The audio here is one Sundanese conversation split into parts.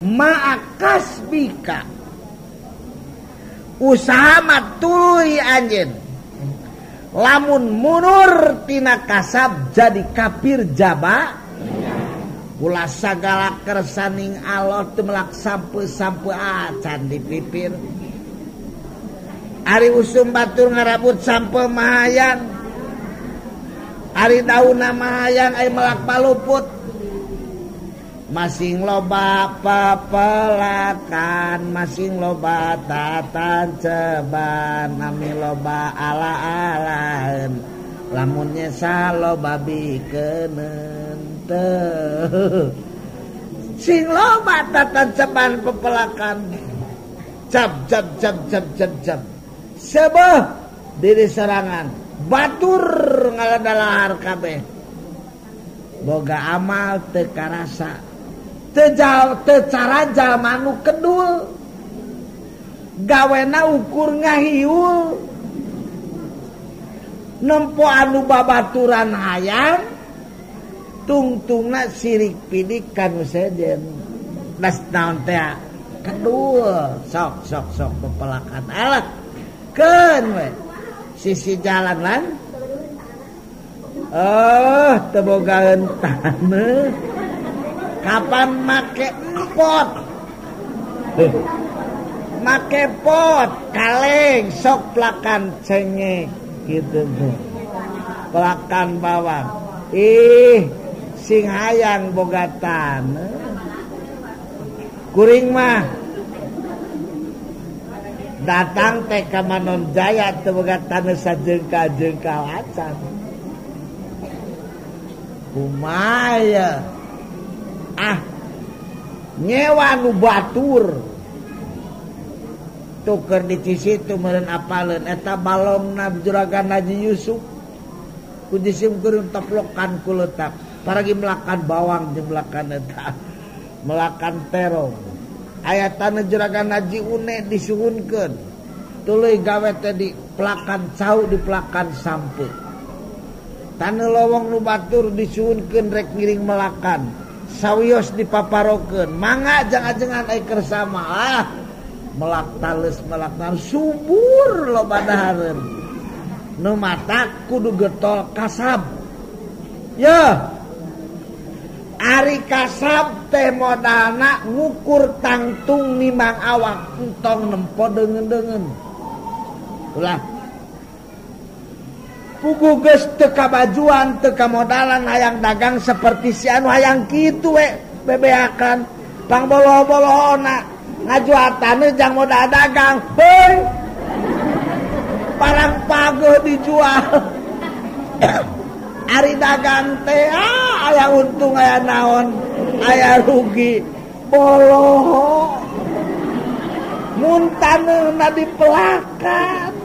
ma'akasbika usaha mah tuluy anjeun lamun munur tina kasab jadi kafir jaba ulah sagala kersaning Allah teu melak sampe-sampe acan dipipir ari usum batur ngarabut sampe mahayang ari daunna mahayang ai melak paluput masing loba papelakan masing loba tatan ceban nami loba ala-alaen lamun nyesa loba bikeuneun teu sing loba tatan ceban papelakan cap sebeuh diri serangan batur ngaladalahar kabeh boga amal teu karasa teu cara jalma nu kedul gawena ukur ngahiul nempo anu babaturan hayang tungtungna sirik pidik kanu sejen das naon teh kedul sok pepelakan alat keun we sisi jalan lan teu boga entana kapan make pot kaleng sok pelakan cengek gitu tuh pelakan bawang sing hayang boga taneuh kuring mah datang teh ka Manon Jaya teu boga taneuh sajengkal-jengkal acan kumaya nyewa nu batur tuker di situ meureun apaleun eta balongna juragan Haji Yusuf ku disimkeun teplokan ku leutak paragi melakan bawang jeung melakan eta melakan terong aya taneuh juragan Haji Une disuhunkeun tuluy gawe teh di pelakan cau di pelakan sampe taneuh lowong nu batur disuhunkeun rek ngiring melakan sawios dipaparokeun mangga jangan-jangan ai kersama melak tales subur loba dahareun nu mata kudu getol kasab ya ari kasab teh modalna ngukur tangtung nimbang awak entong nempo deungeun ulah pugu geus teu kabajuan teu kamodalan hayang dagang seperti si anu hayang kitu we bebeakan pangbolo-bolohona ngajual taneuh jang modal dagang heuy parang pageuh dijual ari dagang teh aya untung aya naon aya rugi boloho mun taneuhna dipelakan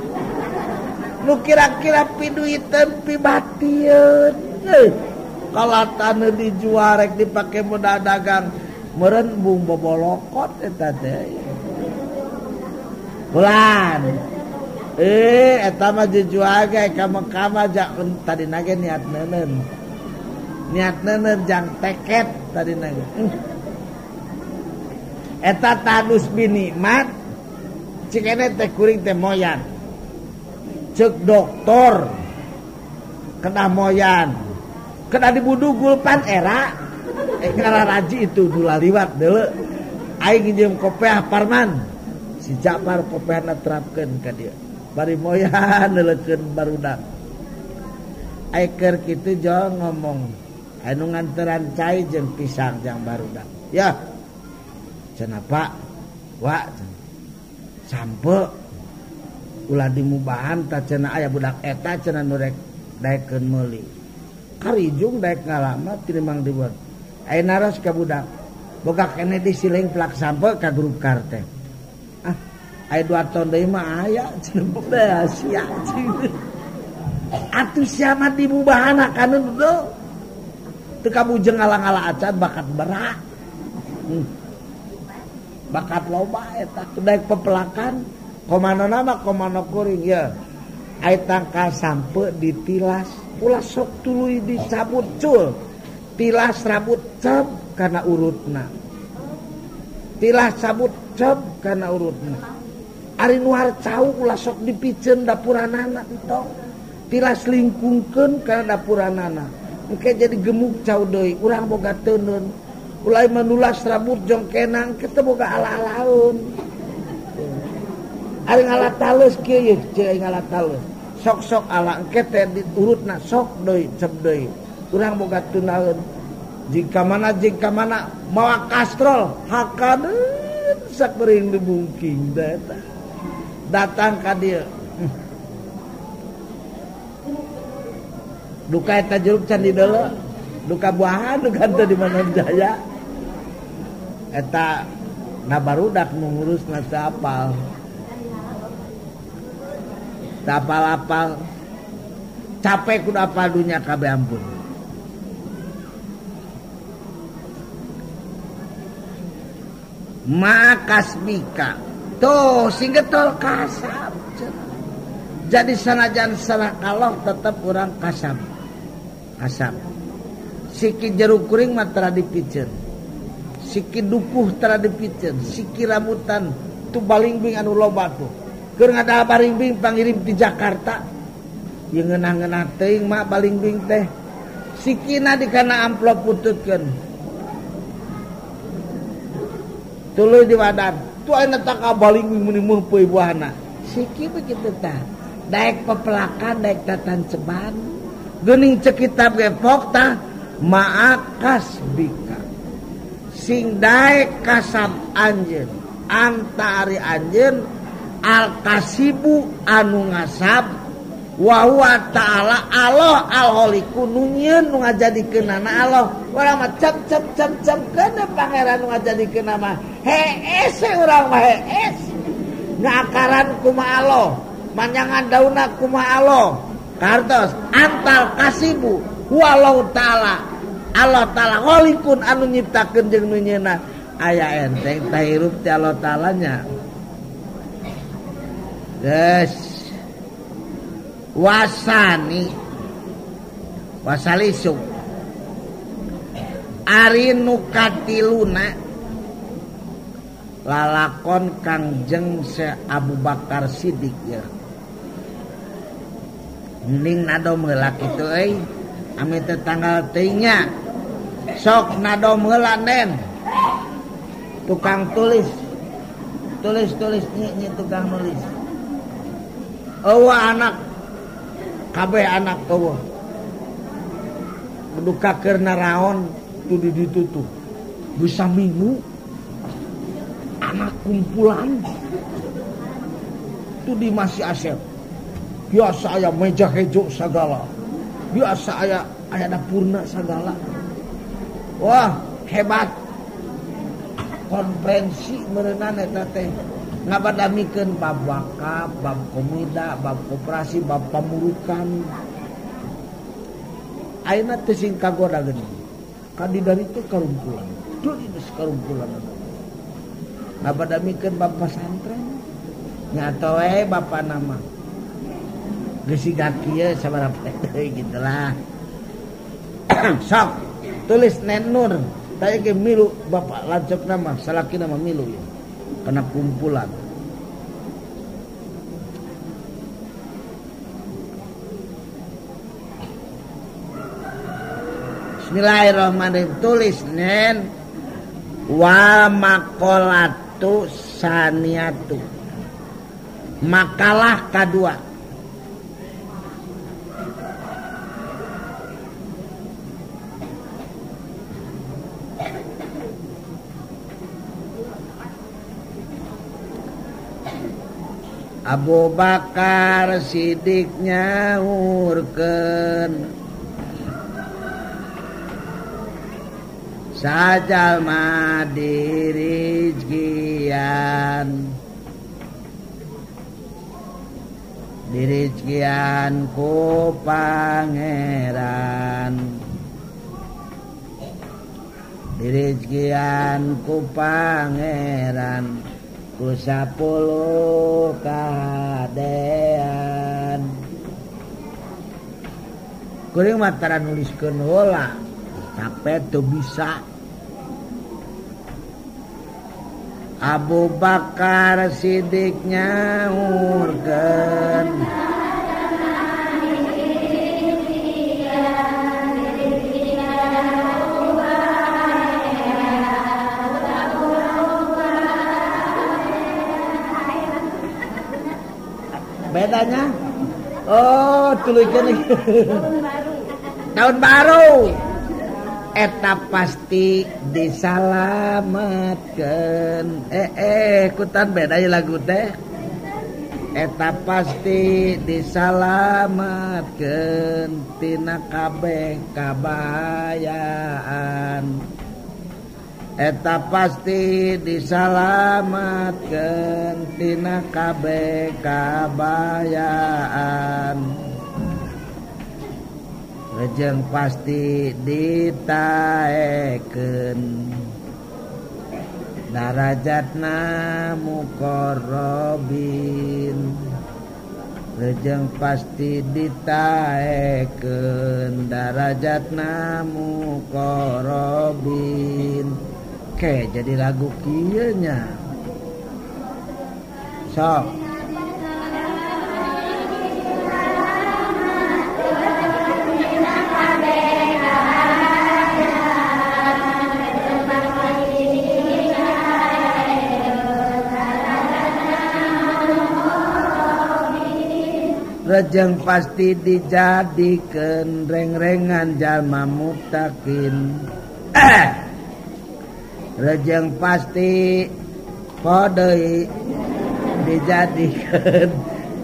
nu kira-kira piduiteun pibatieun kalau taneuh dijual rek dipake modal dagang meureun bung bobolokot eta teh bulan eta mah dijual ge ka Mekah mah tadina ge niat neuneun jang teket tadina ge eta tadus binikmat cikene teh kuring teh moyan cek doktor kena moyan kena dibudu gulpan era kararaji itu dula liwat deuleu aing jeung Kopeah Parman si Ja'far Kopeahna terapkeun ka dieu bari moyan neuleukeun barudak ai keur kitu jo ngomong anu nganteran cai jeung pisang jeung barudak ya cenah Pak wa sampe ulah dimubahan ta cenah aya budak eta cenah nu rek daekeun meuli karijung daek ngalama tirimang dibuat ayeuna ros ka budak boga keneh disiling pelak sampe ka grup karte aya 2 ton deui mah aya cenah beas sia atuh sia mah dimubahan kana do teu kabujeng ngalang-ala acan bakat berak bakat loba eta daek pepelakan komanona mah komano kuring ya ai tangkal sampe ditilas ulah sok tuluy dicabut cul tilas rambut cep kana urutna tilah cabut cep kana urutna ari nu harcau ulah sok dipiceun dapuranana entong tilah selingkungkeun kana dapuranana engke jadi gemuk cau deui urang boga teuneun ulai menulas rambut jong kenang kita boga ala-alaun ari ngalat talus kieu ye ceu ngalat talus sok-sok ala engke teh diurutna sok deui cep deui urang boga tunaeun jika mana mawa kastrol hakadeun sakeuring dibungking datang ka dieu duka eta jeruk can di deuleu duka buahan duka teh di Mangun Jaya eta na barudak nu ngurusna teu apal capek kudu apal dunya kabeh ampun makasbika tuh sing getol kasab jadi sanajan salah kaloh tetap urang kasab siki jeruk kuring mah tara dipiceun siki dukuh tara dipiceun siki rambutan tu balingbing anu loba tuh keur ngada balingbing pangirim di Jakarta ieu ngeunah-ngeunah teuing mah balingbing teh sikina di kana amplop pututkeun tuluy di wadah tu ayeuna tak balingbing meni meupeui buahna siki begitu tah daek pepelakan daek tatanceban geuning ceuk kitab ge pok tah ma'akas bika sing daek kasab anjeun antari anjeun al kasibu anu ngasab wa huwa ta'ala Allah al holiku nu nyieun nu ngajadikeunana Allah urang mah cep kana pangeran nu ngajadikeunna mah hees urang mah hees ngakaran kumaha Allah manjangan daunna kumaha Allah kartos antal kasibu walau ta'ala Allah ta'ala holikun anu nyiptakeun jeung nu nyieunna aya enteng tah hirup ti Allah ta'ala nya geus wasalisuk ari nu katiluna lalakon Kangjeng Abu Bakar Siddiq ya mending nadom heula kitu euy ame teh tanggal teuing nya sok nadom heula nen tukang tulis nyi tukang nulis eueuh anak kabeh anak eueuh duka keur naraon tu di ditu tuh bisa minggu anak kumpulan tu di masih Asep biasa aya meja hejo sagala biasa aya dapurna sagala wah hebat konferensi meureunna eta teh ngabadamikeun bab wakaf, bab komida, bab koperasi, bab pamurukan. Ayeuna teh sing kagoda geuning. Kadi dari teh karumpulan. Deui geus karumpulan. Ngabadamikeun bab pasantren. Nyato we bapana mah. Geus siga kieu sabaraha deui kitu lah. Sok tulis Nen Nur. Tanya ke milu bapak lancok nama salaki nama milu ya karena kumpulan Bismillahirrahmanirrahim tulis Nen wa maqalatu saniyatu makalah kedua Abu Bakar Siddiq nyaurkeun sajalma dirizkian ku pangeran ku 10 kahadean kuring mah tara nuliskeun heula capek teu bisa Abu Bakar Siddiq nyaurkeun bedanya tuluykeun tahun baru eta pasti disalametkeun kutan beda ya lagu teh eta pasti disalametkeun tina kabeh kabayaan eta pasti disalametkeun tina kabeh kabayaan Rejeng pasti ditaekeun darajatna muqarrabin Rejeng pasti ditaekeun darajatna muqarrabin Ke jadi lagu kieu nya sok Rejeng pasti dijadikeun reng-rengan jalma muttaqin Rejeng pasti podeui dijadikeun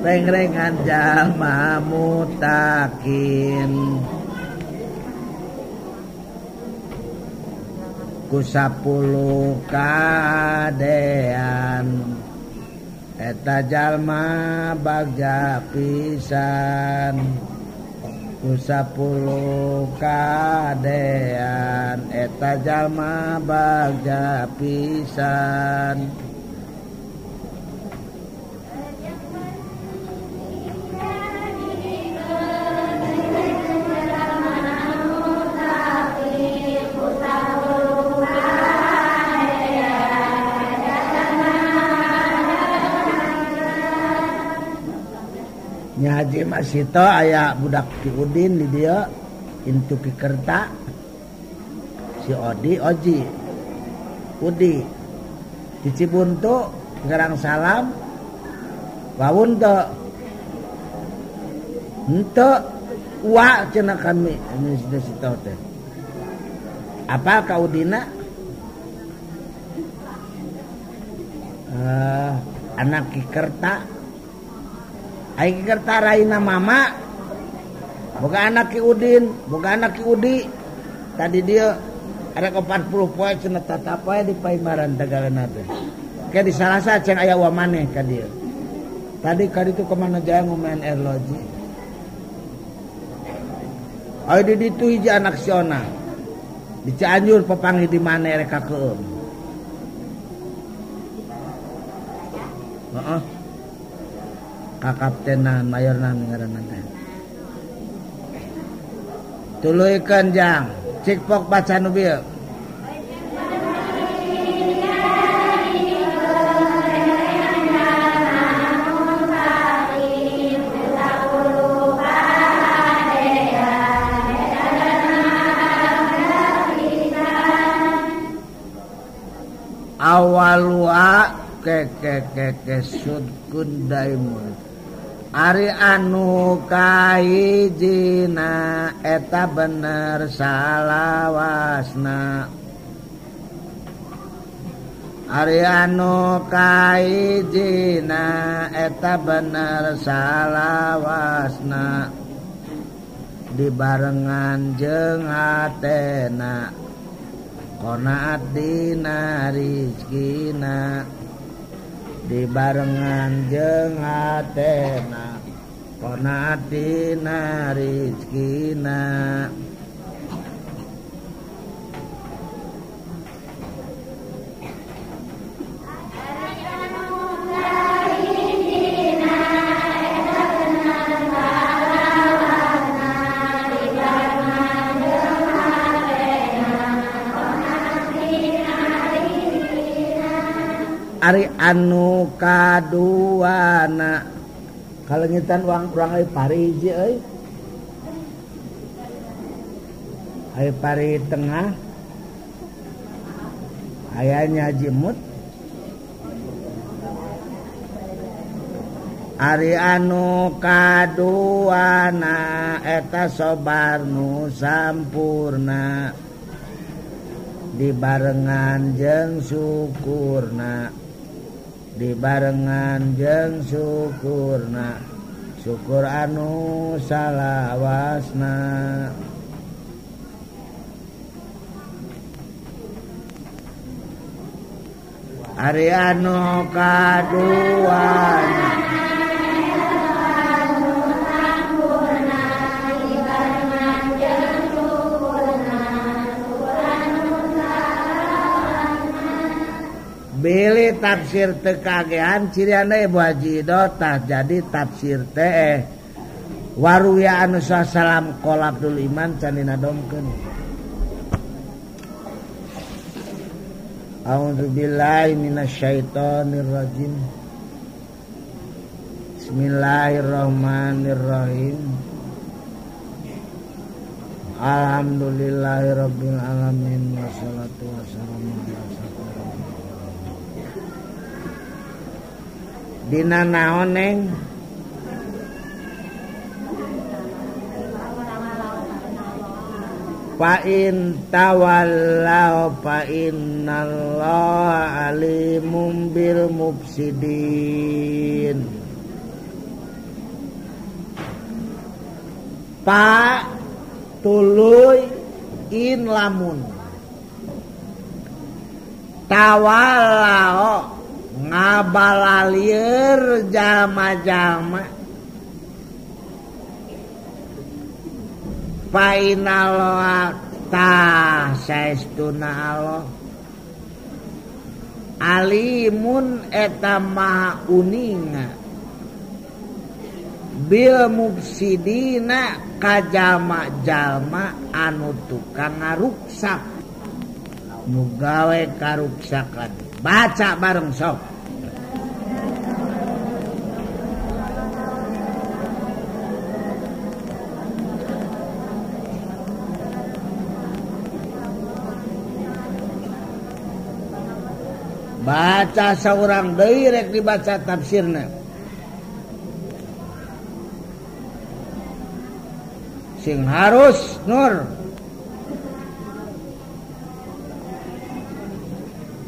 reng-rengan jalma muttaqin ku 10 kadean eta jalma bagja pisan ku 10 kadean eta jalma bagja pisan Nya Haji Masito aya budak Ki Udin di dia intu Ki Kerta si Oji Udi di Cibuntu Garang Salam wawun teu henteu wa cenah kami ini sudah sitau teh apa ka Udina anak Ki Kerta Aing kerta raina mama boga anak Ki Udin boga anak Ki Udi tadi dia ada 40 poe cenah tatapae di Paimaran Tagaleuna teh ke di Salasa ceng aya wa maneh ka dieu tadi ka ditu ka mana jaya ngomain erloji aya di ditu hiji anak siona di Cianjur papanggih di maneh rek kakeum heeh kakaptenan mayorna ngaranna teh tuluykeun jang cik pok baca nu bieu awalua ke sudkun daimun Ari anu kahijina eta bener salawasna Ari anu kahijina eta bener salawasna dibarengan jeung hatena qanaat dina rizkina dibarengan jeung hatena qanaat dina rizkina ari anu kaduana kalengitan urang euy pari hiji euy ari pari tengah aya Nyaji Mut ari anu kaduana eta sobar nu sampurna dibarengan jeung syukurna dibarengan jeung syukurna syukur anu salawasna ari anu kaduana Bili tafsir teu kagehan ciriana Ibu Haji Dotah jadi tafsir teh waruya anu salam qol Abdul Iman candina domkeun. A'udzubillahi minasyaitonir rajim. Bismillahirrahmanirrahim. Alhamdulillahirabbil alamin wassalatu wassalamu ala dina naon neng fa in tawallaw fa innallaha alimum bil mufsidin pa tuluy in lamun tawallaw ngabalalir jalma-jalma fainallah ta saestuna Allah alimun eta maha uninga bil mufsidina ka jalma-jalma anu tukang ngaruksak nu gawe karuksakan. Baca bareng sok. Baca saurang deui rek dibaca tafsirna. Sing harus Nur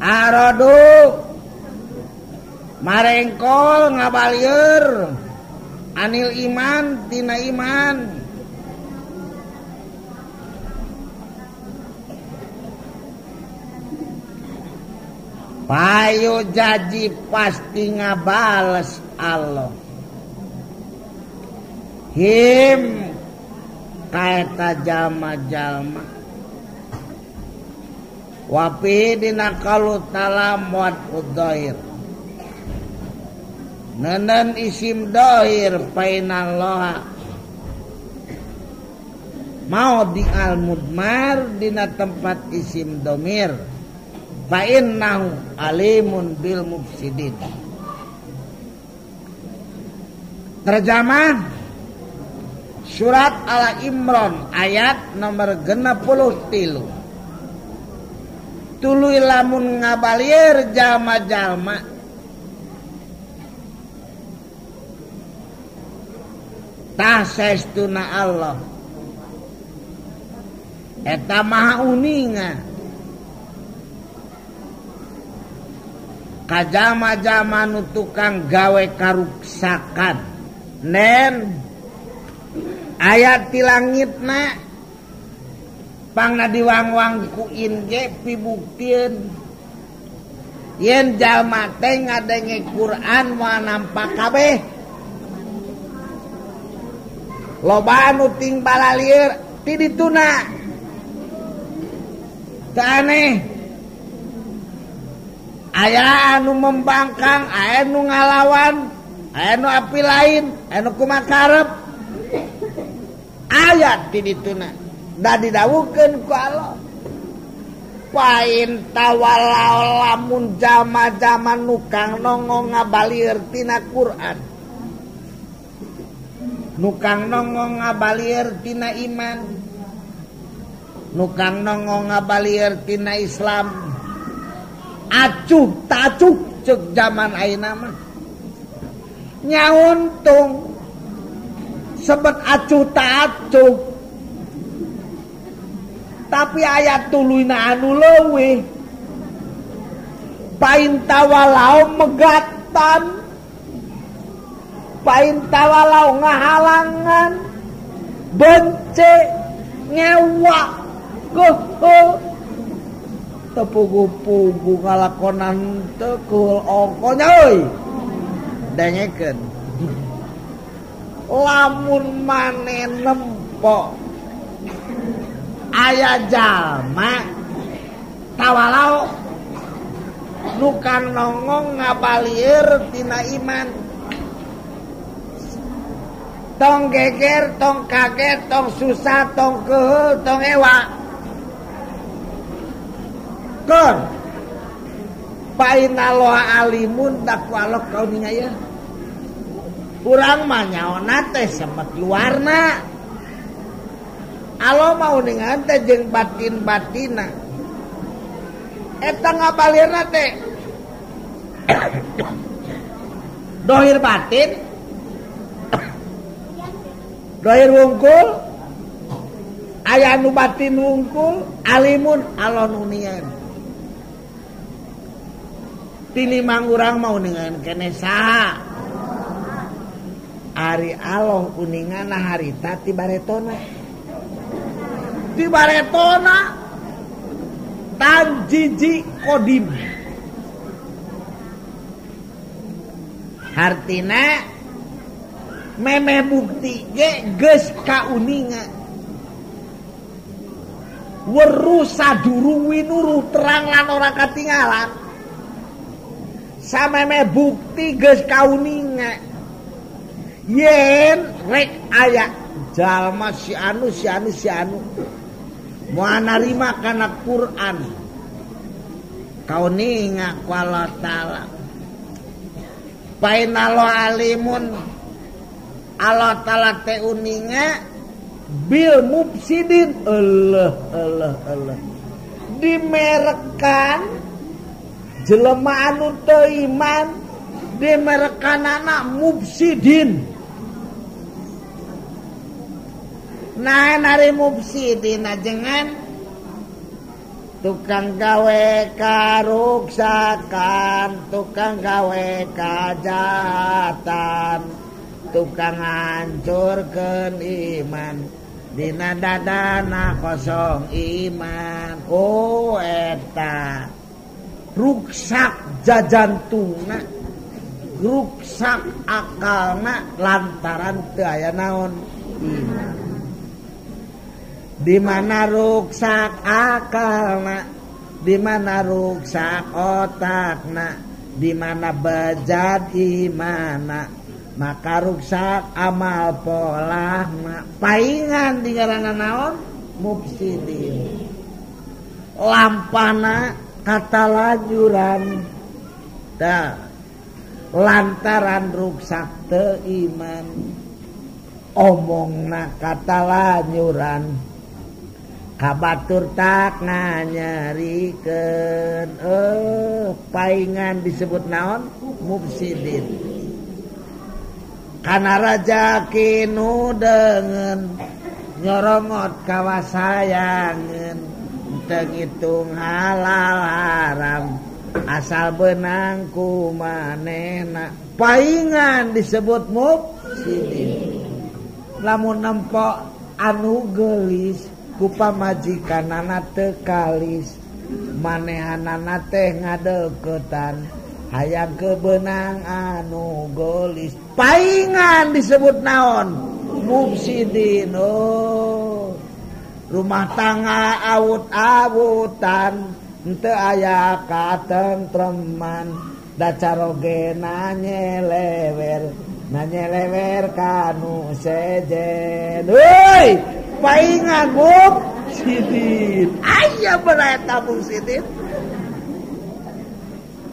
aradu marengkol ngabalieur anil iman tina iman payu jaji pasti ngabales Allah him kaeta jalma-jalma wapi dina kalu talam wad udhair nenen isim dohir painalloha mau di al mudmar dina tempat isim domir fa'innahu alimun bil mufsidin. Terjemah surat Al Imran ayat nomor 63. Tuluy lamun ngabalieur jalma-jalma tah saestuna Allah eta maha uninga ka jalma-jalma nu tukang gawe karuksakan nen ayat ti langitna pangna diwang-wang ku in ge pibuktieun yen jalma teh ngadenge Quran moal nampak kabeh loba anu ting balalieur ti dituna teu aneh aya anu membangkang aya anu ngalawan aya anu api lain aya anu kumakarep ayat ti dituna da didawukeun ku Allah pain tawala lamun jama-jama nukang nongo ngabalir tina Quran, nukang nongo ngabalir tina iman, nukang nongo ngabalir tina Islam, acuh tacuh cek zaman ayeuna mah nyauntung sebet acuh tacuh, tapi ayat tuluina anu leuwih pain tawalau megatan, pain tawalau ngahalangan, bence ngewa tepugu-pugu ngalakonan tekul ongkonya euy dengekeun lamun mane nempok aya jalma tawalau nukang nongong ngabalieur tina iman, tong geger tong kaget tong susah tong keheul tong ewa kon paina loa alimun dakwalok kau ningaya urang mah nyaona teh semet luarna alo mau ningan teh jeung batin-batina eta ngabalirna teh dohir batin dohir wungkul aya nu batin wungkul alimun alon unian tilimang urang mau ningan kene saha ari aloh uningana harita ti baretona tan jiji kodim hartina memeh bukti ge geus kauningan weru sadurung winuruh terang lan ora katinggalan sameme bukti geus kauningan yen rek aya jalma si anu moal narima kana Quran kauninga ku Allah taala painalo alimun Allah taala teh uninga bil mufsidin Allah dimerekan jelema anu teu iman dimerekanana mufsidin. Nah nari mufsidin ajengan tukang gawe karuksakan, tukang gawe kajahatan, tukang hancurkeun iman, dina dadana kosong iman. Oh eta ruksak jajantungna, ruksak akalna lantaran teu aya naon iman. Di mana ruksak akalna, di mana ruksak otakna, di mana bejat imana, maka ruksak amal polahna. Paingan di ngaranna naon mufsidin. Lampana kata lajuran dah lantaran ruksak teu iman, omongna kata lanyuran, kabatur tak nganyarikeun. Paingan disebut naon mufsidin. Kana rajaki nu deungeun nyorongot kawasayangeun, teu ngitung halal haram, asal beunang ku manehna. Paingan disebut mufsidin. Lamun nempok anu geulis ku pamajikanana teu kalis, manehanana teh ngadeuketan hayang kebeunang anu geulis. Paingan disebut naon mufsidin. Oh rumah tangga awut-awutan, henteu aya katentreman, da carogena nyelewer kanu sejen. Heuy paingan mufsidin. mufsidin. Aya bener eta mufsidin.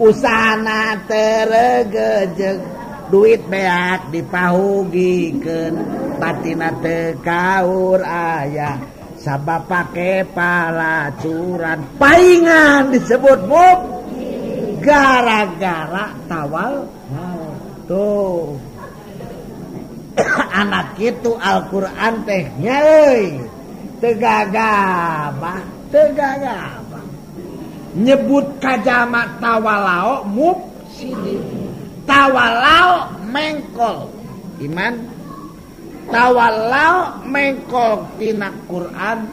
Usahana teregejeg duit beak dipahugikeun batina teu kaur aya sabab pake palacuran paingan disebut muf gara-gara tawal tuh anak itu Al-Quran teh nyeuy teu gagabah nyebut kajama tawalao mufsidin. Tawalao mengkol iman, tawalao mengkol tina Quran,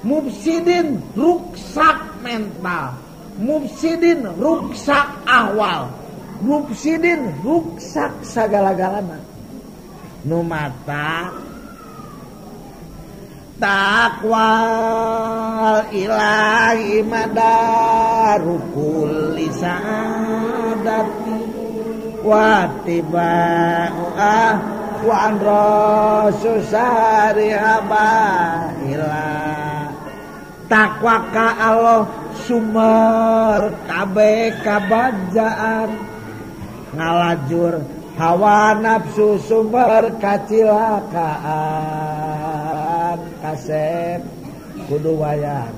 mufsidin ruksak mental, mufsidin ruksak ahwal, mufsidin ruksak sagala-galana. Nu mata takwal ilahi madarukul lisadati watiba'u wa an rasusari habaila. Takwa ka Allah sumber kabeh kabajaan, ngalajur hawa nafsu sumber kacilakaan. Kasep kudu wayana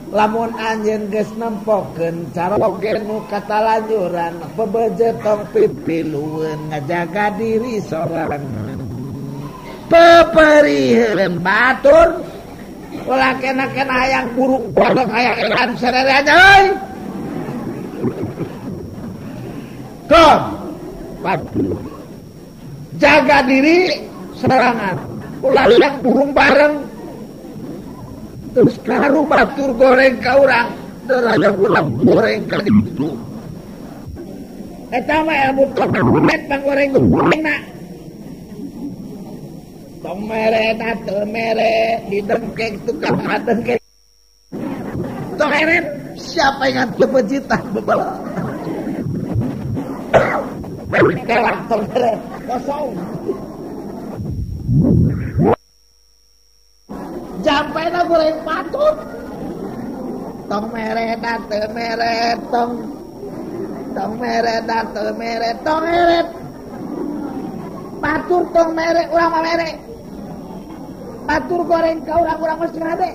lamun anjeun geus nempokeun cara oge nu katalanjuran bebeje tong pipilueun ngajaga diri sorangan peperieun batur ulah kena-kena hayang buruk bareng hayang elan sarereanya euy kom jaga diri sorangan ulah yang burung bareng terus karu batur goreng ka urang derajat ulang goreng ka ditu eta mah ilmu met goreng na tong mere na teu mere didengkeng tukang dengkeng tong mere siapa yang bebejitan bebala kelak tong mere kosong jampena goreng patut tong mere da teu mere tong mere da teu mere tong eret patur tong mere urang mah mere patur goreng ka urang-urang masih ngade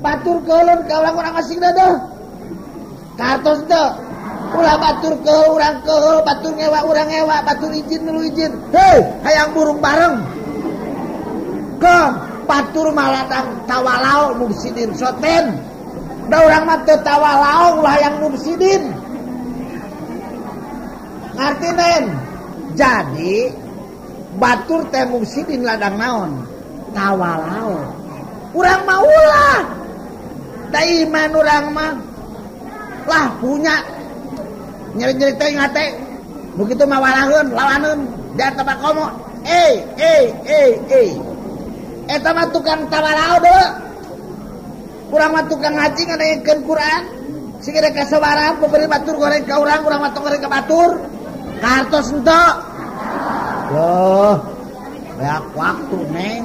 patur keulun ka urang-urang masih ngade kartos teu ulah batur keul urang keul batur ngewa urang ngewa batur izin nu izin hei hayang burung bareng kom patur maladang tawalao mufsidin soten da urang mah teu tawalao ulah yang mufsidin ngarti nen jadi batur teh mufsidin ladang naon tawalao urang mah ulah da iman urang mah lah punya nyeri-nyeri teh ngate begitu mah walaheun lawaneun da tempat komo eta mah tukang tawalao deui urang mah tukang ngaji ngadengekeun Quran sigede kasabaran pemberi batur goreng ka urang mah tong goreng ka batur kartos henteu loh beak waktu neng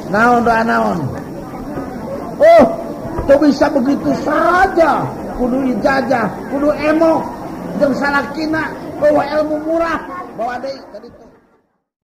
naon doa naon teu bisa begitu saja kudu ijazah kudu emok jeung salakina bawa ilmu murah bawa deui ka ditu